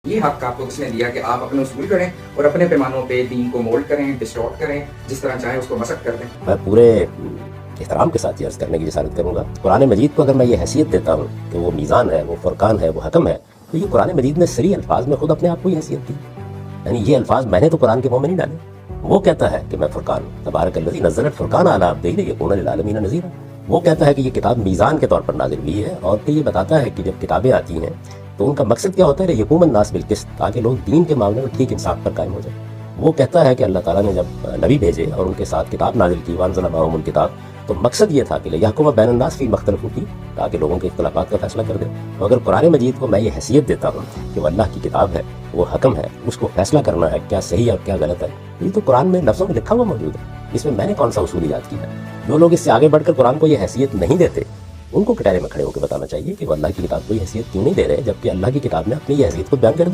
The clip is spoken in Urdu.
یہ حق آپ کو کس نے دیا کہ آپ اپنے اصول کریں اور اپنے پیمانوں پہ دین کو مولڈ کریں، ڈسٹورٹ کریں، جس طرح چاہیں اس کو مسخ کر دیں؟ میں پورے احترام کے ساتھ یہ عرض کرنے کی جسارت کروں گا، قرآن مجید کو اگر میں یہ حیثیت دیتا ہوں کہ وہ میزان ہے، وہ فرقان ہے، وہ حکم ہے، تو یہ قرآن مجید نے صریح الفاظ میں خود اپنے آپ کو یہ حیثیت دی. یعنی یہ الفاظ میں نے تو قرآن کے منہ میں نہیں ڈالے. وہ کہتا ہے کہ میں فرقان ہوں، تبارک الذی نزل الفرقان علی عبدہ لیکون للعالمین نذیرا. وہ کہتا ہے کہ یہ کتاب میزان کے طور پر نازل ہوئی ہے، اور پھر یہ بتاتا ہے کہ جب کتابیں آتی ہیں تو ان کا مقصد کیا ہوتا ہے؟ یقوم الناس بالقسط، تاکہ لوگ دین کے معاملے میں ٹھیک انصاف پر قائم ہو جائیں. وہ کہتا ہے کہ اللہ تعالیٰ نے جب نبی بھیجے اور ان کے ساتھ کتاب نازل کی، وانزل معہم الکتاب، تو مقصد یہ تھا کہ لیحکم بین الناس فی مختلف کی، تاکہ لوگوں کے اختلافات کا فیصلہ کر دے. تو اگر قرآن مجید کو میں یہ حیثیت دیتا ہوں کہ وہ اللہ کی کتاب ہے، وہ حکم ہے، اس کو فیصلہ کرنا ہے کیا صحیح ہے اور کیا غلط ہے، یہ تو قرآن میں لفظوں میں لکھا ہوا موجود ہے. اس میں نے کون سا اصول ایجاد کیا ہے؟ جو لوگ اس سے آگے بڑھ کر قرآن کو یہ حیثیت نہیں دیتے، ان کو کٹہرے میں کھڑے ہو کے بتانا چاہیے کہ وہ اللہ کی کتاب کو یہ حیثیت کیوں نہیں دے رہے، جبکہ اللہ کی کتاب نے اپنی یہ حیثیت کو بیان کر دی.